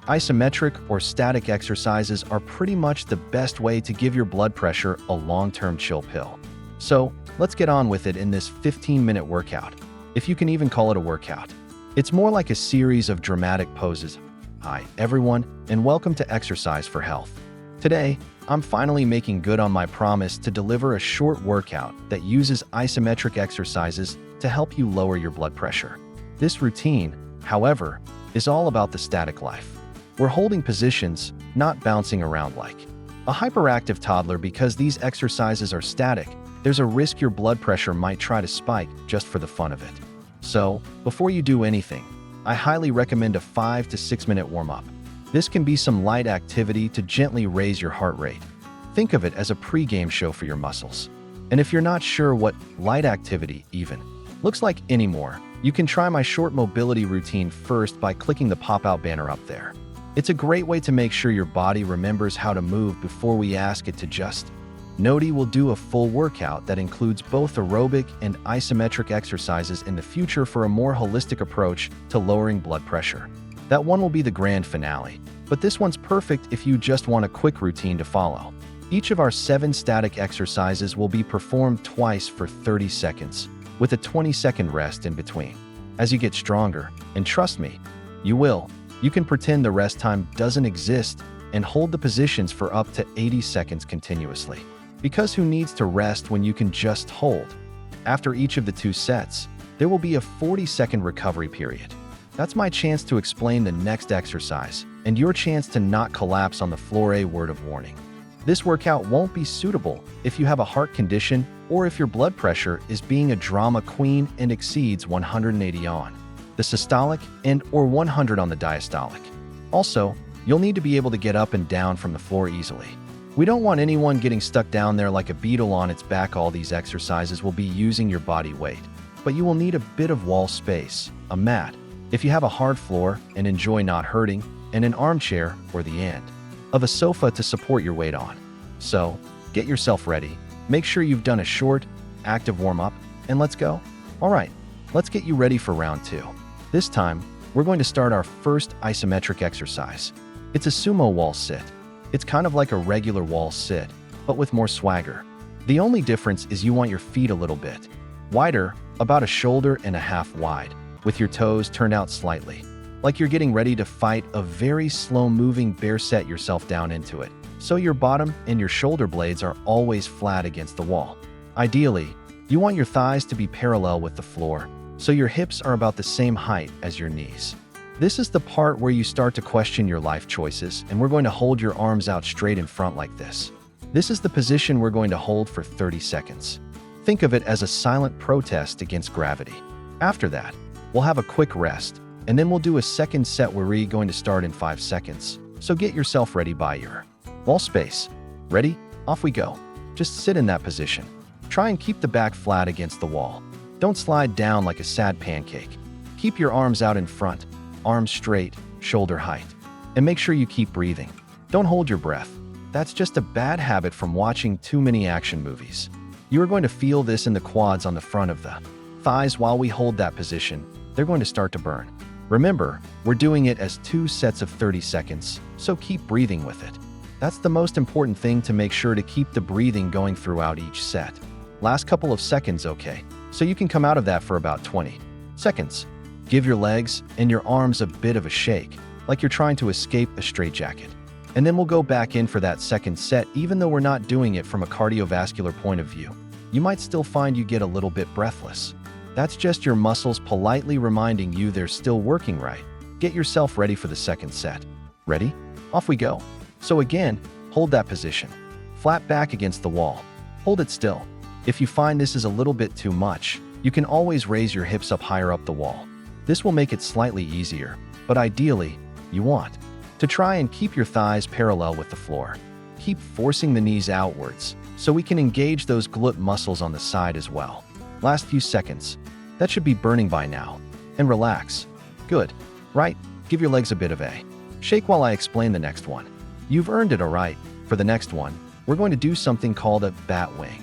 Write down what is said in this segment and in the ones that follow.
Isometric or static exercises are pretty much the best way to give your blood pressure a long-term chill pill. So, let's get on with it in this 15-minute workout, if you can even call it a workout. It's more like a series of dramatic poses. Hi, everyone, and welcome to Exercise for Health. Today, I'm finally making good on my promise to deliver a short workout that uses isometric exercises to help you lower your blood pressure. This routine, however, is all about the static life. We're holding positions, not bouncing around like a hyperactive toddler. Because these exercises are static, there's a risk your blood pressure might try to spike just for the fun of it. So, before you do anything, I highly recommend a 5 to 6 minute warm-up. This can be some light activity to gently raise your heart rate. Think of it as a pre-game show for your muscles. And if you're not sure what light activity even looks like anymore, you can try my short mobility routine first by clicking the pop-out banner up there. It's a great way to make sure your body remembers how to move before we ask it to just. Noti will do a full workout that includes both aerobic and isometric exercises in the future for a more holistic approach to lowering blood pressure. That one will be the grand finale, but this one's perfect if you just want a quick routine to follow. Each of our 7 static exercises will be performed twice for 30 seconds, with a 20-second rest in between. As you get stronger, and trust me, you will, you can pretend the rest time doesn't exist and hold the positions for up to 80 seconds continuously. Because who needs to rest when you can just hold? After each of the 2 sets, there will be a 40-second recovery period. That's my chance to explain the next exercise, and your chance to not collapse on the floor. A word of warning. This workout won't be suitable if you have a heart condition or if your blood pressure is being a drama queen and exceeds 180 on the systolic and or 100 on the diastolic. Also, you'll need to be able to get up and down from the floor easily. We don't want anyone getting stuck down there like a beetle on its back. All these exercises will be using your body weight, but you will need a bit of wall space, a mat, if you have a hard floor and enjoy not hurting, and an armchair or the end of a sofa to support your weight on. So, get yourself ready, make sure you've done a short, active warm-up, and let's go. Alright, let's get you ready for round 2. This time, we're going to start our first isometric exercise. It's a sumo wall sit. It's kind of like a regular wall sit, but with more swagger. The only difference is you want your feet a little bit wider, about a shoulder and a half wide, with your toes turned out slightly, like you're getting ready to fight a very slow-moving bear. Set yourself down into it, so your bottom and your shoulder blades are always flat against the wall. Ideally, you want your thighs to be parallel with the floor, so your hips are about the same height as your knees. This is the part where you start to question your life choices, and we're going to hold your arms out straight in front like this. This is the position we're going to hold for 30 seconds. Think of it as a silent protest against gravity. After that, we'll have a quick rest, and then we'll do a second set where we're going to start in 5 seconds. So get yourself ready by your wall space. Ready? Off we go. Just sit in that position. Try and keep the back flat against the wall. Don't slide down like a sad pancake. Keep your arms out in front, arms straight, shoulder height. And make sure you keep breathing. Don't hold your breath. That's just a bad habit from watching too many action movies. You are going to feel this in the quads on the front of the thighs while we hold that position. They're going to start to burn. Remember, we're doing it as 2 sets of 30 seconds, so keep breathing with it. That's the most important thing, to make sure to keep the breathing going throughout each set. Last couple of seconds, okay? So you can come out of that for about 20 seconds. Give your legs and your arms a bit of a shake, like you're trying to escape a straitjacket. And then we'll go back in for that second set. Even though we're not doing it from a cardiovascular point of view, you might still find you get a little bit breathless. That's just your muscles politely reminding you they're still working right. Get yourself ready for the second set. Ready? Off we go. So again, hold that position. Flat back against the wall. Hold it still. If you find this is a little bit too much, you can always raise your hips up higher up the wall. This will make it slightly easier, but ideally, you want to try and keep your thighs parallel with the floor. Keep forcing the knees outwards, so we can engage those glute muscles on the side as well. Last few seconds. That should be burning by now. And relax. Good. Right? Give your legs a bit of a shake while I explain the next one. You've earned it, alright. For the next one, we're going to do something called a bat wing.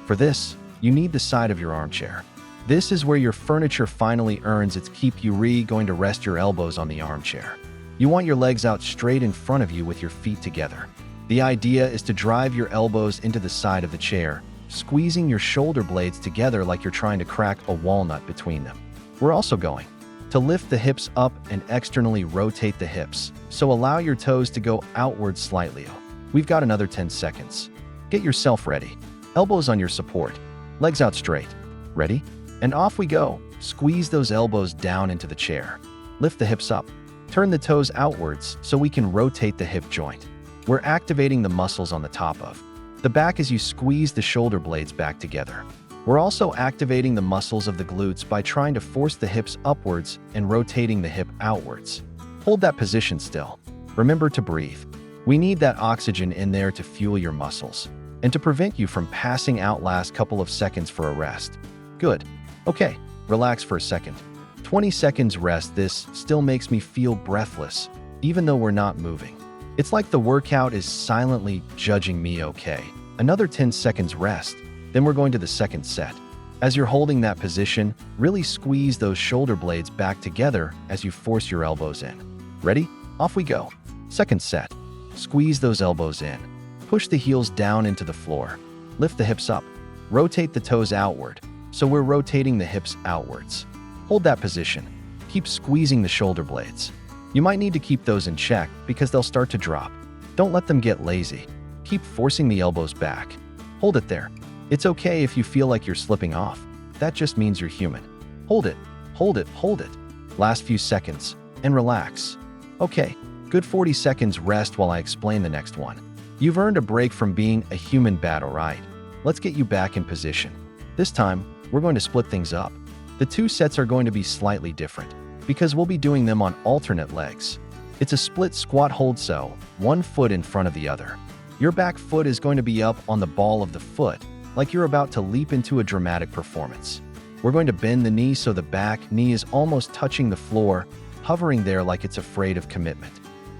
For this, you need the side of your armchair. This is where your furniture finally earns its keep. You're going to rest your elbows on the armchair. You want your legs out straight in front of you with your feet together. The idea is to drive your elbows into the side of the chair, squeezing your shoulder blades together like you're trying to crack a walnut between them. We're also going to lift the hips up and externally rotate the hips, so allow your toes to go outward slightly. We've got another 10 seconds. Get yourself ready. Elbows on your support, legs out straight. Ready? And off we go. Squeeze those elbows down into the chair. Lift the hips up. Turn the toes outwards so we can rotate the hip joint. We're activating the muscles on the top of the back as you squeeze the shoulder blades back together. We're also activating the muscles of the glutes by trying to force the hips upwards and rotating the hip outwards. Hold that position still. Remember to breathe. We need that oxygen in there to fuel your muscles and to prevent you from passing out last couple of seconds for a rest. Good. Okay, relax for a second. 20 seconds rest. This still makes me feel breathless, even though we're not moving. It's like the workout is silently judging me. Okay, another 10 seconds rest. Then we're going to the second set. As you're holding that position, really squeeze those shoulder blades back together as you force your elbows in. Ready? Off we go. Second set. Squeeze those elbows in. Push the heels down into the floor. Lift the hips up. Rotate the toes outward. So we're rotating the hips outwards. Hold that position. Keep squeezing the shoulder blades. You might need to keep those in check because they'll start to drop. Don't let them get lazy. Keep forcing the elbows back. Hold it there. It's okay if you feel like you're slipping off. That just means you're human. Hold it, hold it, hold it. Last few seconds, and relax. Okay, good 40 seconds rest while I explain the next one. You've earned a break from being a human bat, alright? Let's get you back in position. This time, we're going to split things up. The two sets are going to be slightly different, because we'll be doing them on alternate legs. It's a split squat hold, so one foot in front of the other. Your back foot is going to be up on the ball of the foot, like you're about to leap into a dramatic performance. We're going to bend the knee so the back knee is almost touching the floor, hovering there like it's afraid of commitment.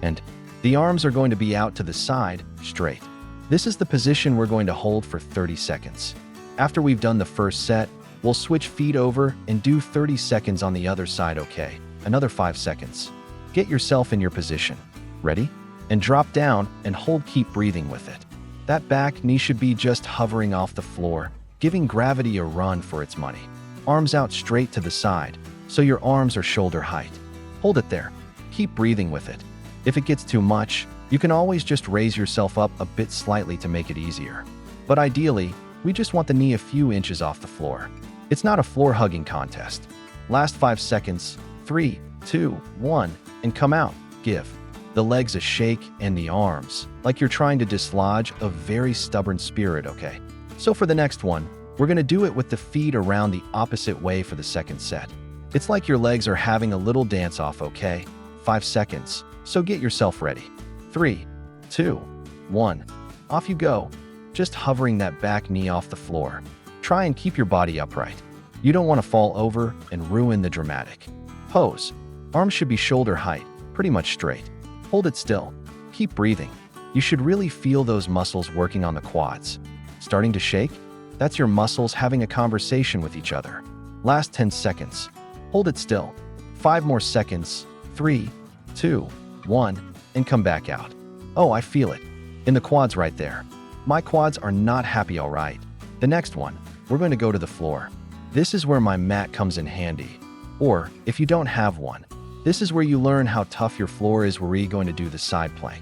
And the arms are going to be out to the side, straight. This is the position we're going to hold for 30 seconds. After we've done the first set, we'll switch feet over and do 30 seconds on the other side. Okay, another 5 seconds. Get yourself in your position. Ready? And drop down and hold. Keep breathing with it. That back knee should be just hovering off the floor, giving gravity a run for its money. Arms out straight to the side, so your arms are shoulder height. Hold it there. Keep breathing with it. If it gets too much, you can always just raise yourself up a bit slightly to make it easier. But ideally, we just want the knee a few inches off the floor. It's not a floor hugging contest. Last 5 seconds. 3, 2, 1, and come out. Give the legs a shake and the arms, like you're trying to dislodge a very stubborn spirit, okay? So for the next one, we're going to do it with the feet around the opposite way for the second set. It's like your legs are having a little dance off, okay? 5 seconds, so get yourself ready. 3, 2, 1, off you go. Just hovering that back knee off the floor. Try and keep your body upright. You don't want to fall over and ruin the dramatic pose. Arms should be shoulder height, pretty much straight. Hold it still. Keep breathing. You should really feel those muscles working on the quads. Starting to shake? That's your muscles having a conversation with each other. Last 10 seconds. Hold it still. 5 more seconds. 3, 2, 1, and come back out. Oh, I feel it. In the quads right there. My quads are not happy, alright. The next one, we're going to go to the floor. This is where my mat comes in handy. Or, if you don't have one, this is where you learn how tough your floor is. We're going to do the side plank.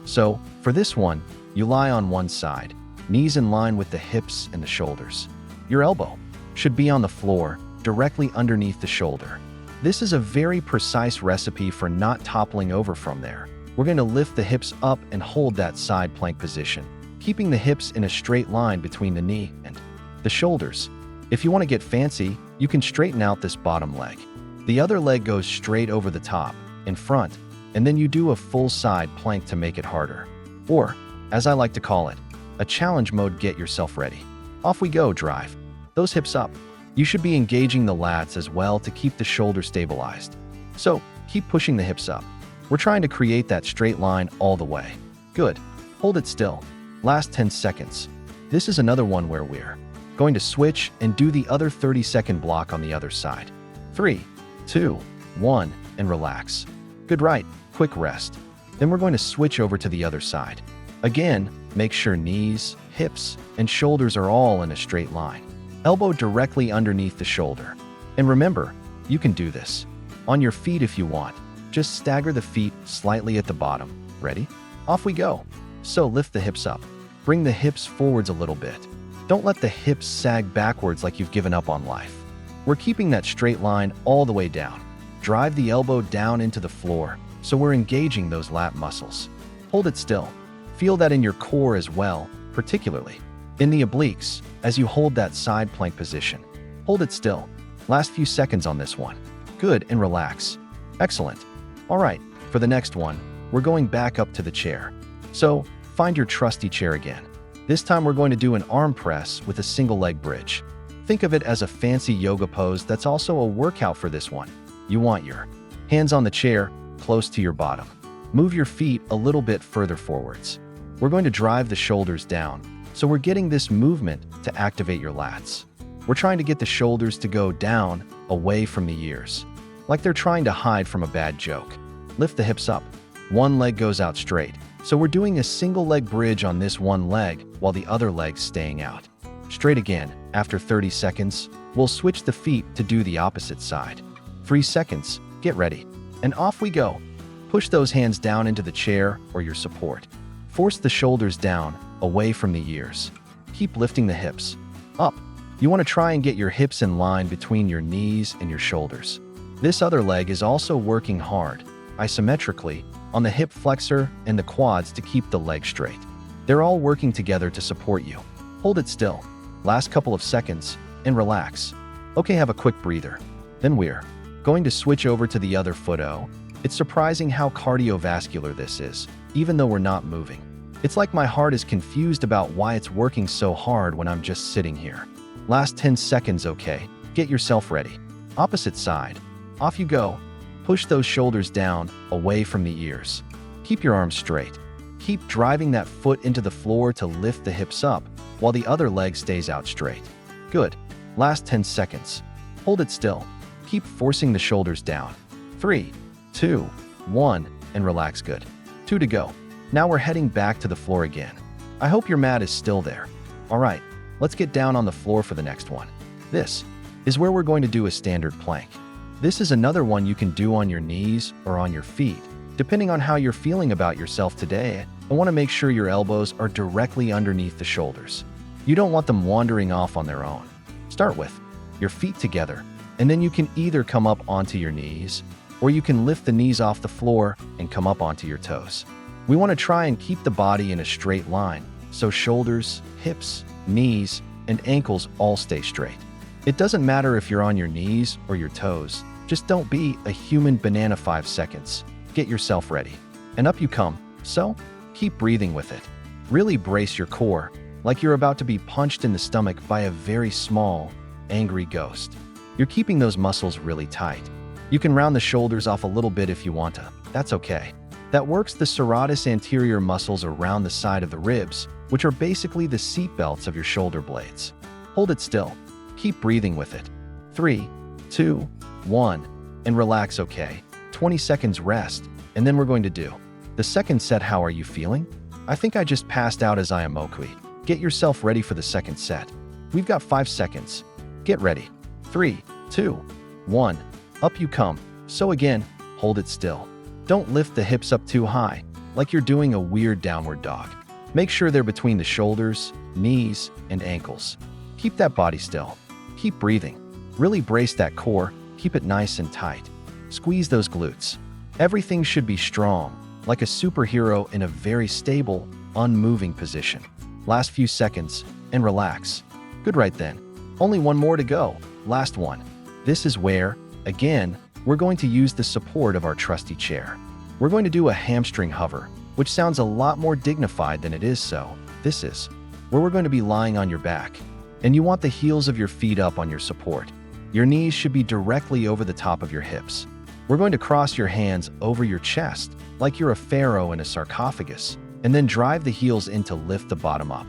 So, for this one, you lie on one side, knees in line with the hips and the shoulders. Your elbow should be on the floor, directly underneath the shoulder. This is a very precise recipe for not toppling over from there. We're going to lift the hips up and hold that side plank position, keeping the hips in a straight line between the knee and the shoulders. If you want to get fancy, you can straighten out this bottom leg. The other leg goes straight over the top, in front, and then you do a full side plank to make it harder. Or, as I like to call it, a challenge mode. Get yourself ready. Off we go. Drive those hips up. You should be engaging the lats as well to keep the shoulder stabilized. So, keep pushing the hips up. We're trying to create that straight line all the way. Good. Hold it still. Last 10 seconds. This is another one where we're going to switch and do the other 30-second block on the other side. 3, 2, 1, and relax. Good, right. quick rest. Then we're going to switch over to the other side. Again, make sure knees, hips, and shoulders are all in a straight line. Elbow directly underneath the shoulder. And remember, you can do this on your feet if you want. Just stagger the feet slightly at the bottom. Ready? Off we go. So lift the hips up. Bring the hips forwards a little bit. Don't let the hips sag backwards like you've given up on life. We're keeping that straight line all the way down. Drive the elbow down into the floor, so we're engaging those lat muscles. Hold it still. Feel that in your core as well, particularly in the obliques, as you hold that side plank position. Hold it still. Last few seconds on this one. Good, and relax. Excellent. All right, for the next one, we're going back up to the chair. So, find your trusty chair again. This time we're going to do an arm press with a single leg bridge. Think of it as a fancy yoga pose that's also a workout for this one. You want your hands on the chair, close to your bottom. Move your feet a little bit further forwards. We're going to drive the shoulders down, so we're getting this movement to activate your lats. We're trying to get the shoulders to go down, away from the ears, like they're trying to hide from a bad joke. Lift the hips up. One leg goes out straight, so we're doing a single leg bridge on this one leg while the other leg's staying out. Straight again. After 30 seconds, we'll switch the feet to do the opposite side. 3 seconds, get ready, and off we go. Push those hands down into the chair or your support. Force the shoulders down, away from the ears. Keep lifting the hips. Up. You want to try and get your hips in line between your knees and your shoulders. This other leg is also working hard, isometrically, on the hip flexor and the quads to keep the leg straight. They're all working together to support you. Hold it still. Last couple of seconds, and relax. Okay, have a quick breather. Then we're going to switch over to the other foot. It's surprising how cardiovascular this is, even though we're not moving. It's like my heart is confused about why it's working so hard when I'm just sitting here. Last 10 seconds, okay. Get yourself ready. Opposite side. Off you go. Push those shoulders down, away from the ears. Keep your arms straight. Keep driving that foot into the floor to lift the hips up, while the other leg stays out straight. Good. Last 10 seconds. Hold it still. Keep forcing the shoulders down. 3, 2, 1, and relax. Good. 2 to go. Now we're heading back to the floor again. I hope your mat is still there. All right, let's get down on the floor for the next one. This is where we're going to do a standard plank. This is another one you can do on your knees or on your feet, depending on how you're feeling about yourself today. I want to make sure your elbows are directly underneath the shoulders. You don't want them wandering off on their own. Start with your feet together, and then you can either come up onto your knees, or you can lift the knees off the floor and come up onto your toes. We want to try and keep the body in a straight line, so shoulders, hips, knees, and ankles all stay straight. It doesn't matter if you're on your knees or your toes, just don't be a human banana. 5 seconds. Get yourself ready. And up you come. So, keep breathing with it. Really brace your core, like you're about to be punched in the stomach by a very small, angry ghost. You're keeping those muscles really tight. You can round the shoulders off a little bit if you want to. That's okay. That works the serratus anterior muscles around the side of the ribs, which are basically the seat belts of your shoulder blades. Hold it still. Keep breathing with it. 3, 2, 1, and relax. Okay. 20 seconds rest, and then we're going to do the second set. How are you feeling? I think I just passed out as I am okay. Get yourself ready for the second set. We've got 5 seconds. Get ready. 3, 2, 1. Up you come. So again, hold it still. Don't lift the hips up too high, like you're doing a weird downward dog. Make sure they're between the shoulders, knees, and ankles. Keep that body still. Keep breathing. Really brace that core. Keep it nice and tight. Squeeze those glutes. Everything should be strong, like a superhero in a very stable, unmoving position. Last few seconds, and relax. Good right then. Only one more to go. Last one. This is where, again, we're going to use the support of our trusty chair. We're going to do a hamstring hover, which sounds a lot more dignified than it is. So, this is where we're going to be lying on your back, and you want the heels of your feet up on your support. Your knees should be directly over the top of your hips. We're going to cross your hands over your chest, like you're a pharaoh in a sarcophagus, and then drive the heels in to lift the bottom up.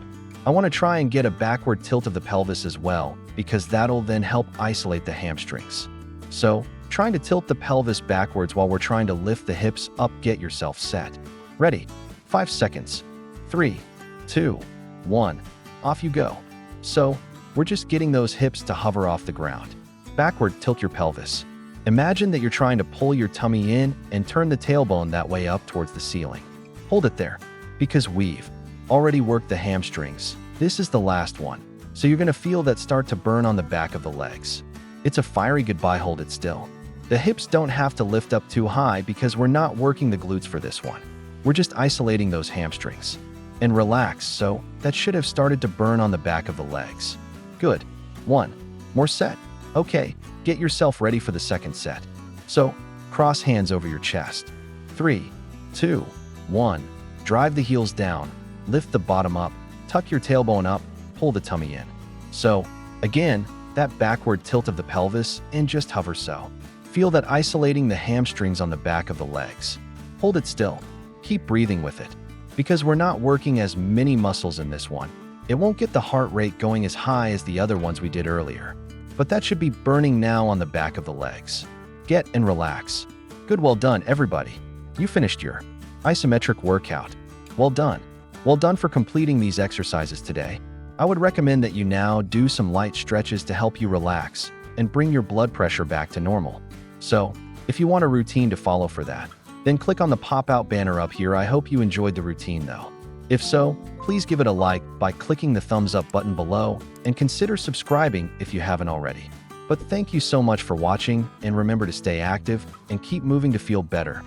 I want to try and get a backward tilt of the pelvis as well, because that'll then help isolate the hamstrings. So, trying to tilt the pelvis backwards while we're trying to lift the hips up. Get yourself set. Ready? 5 seconds. 3, 2, 1. Off you go. So, we're just getting those hips to hover off the ground. Backward, tilt your pelvis. Imagine that you're trying to pull your tummy in and turn the tailbone that way up towards the ceiling. Hold it there, because we've already worked the hamstrings. This is the last one, so you're going to feel that start to burn on the back of the legs. It's a fiery goodbye. Hold it still. The hips don't have to lift up too high because we're not working the glutes for this one. We're just isolating those hamstrings. And relax, so that should have started to burn on the back of the legs. Good. 1 more set. Okay, get yourself ready for the second set. So, cross hands over your chest. 3, 2, 1. Drive the heels down, lift the bottom up, tuck your tailbone up, pull the tummy in. So, again, that backward tilt of the pelvis and just hover so. Feel that isolating the hamstrings on the back of the legs. Hold it still. Keep breathing with it. Because we're not working as many muscles in this one, it won't get the heart rate going as high as the other ones we did earlier. But that should be burning now on the back of the legs. Get and relax. Good, well done, everybody. You finished your isometric workout. Well done. Well done for completing these exercises today. I would recommend that you now do some light stretches to help you relax and bring your blood pressure back to normal. So, if you want a routine to follow for that, then click on the pop-out banner up here. I hope you enjoyed the routine though. If so, please give it a like by clicking the thumbs up button below and consider subscribing if you haven't already. But thank you so much for watching, and remember to stay active and keep moving to feel better.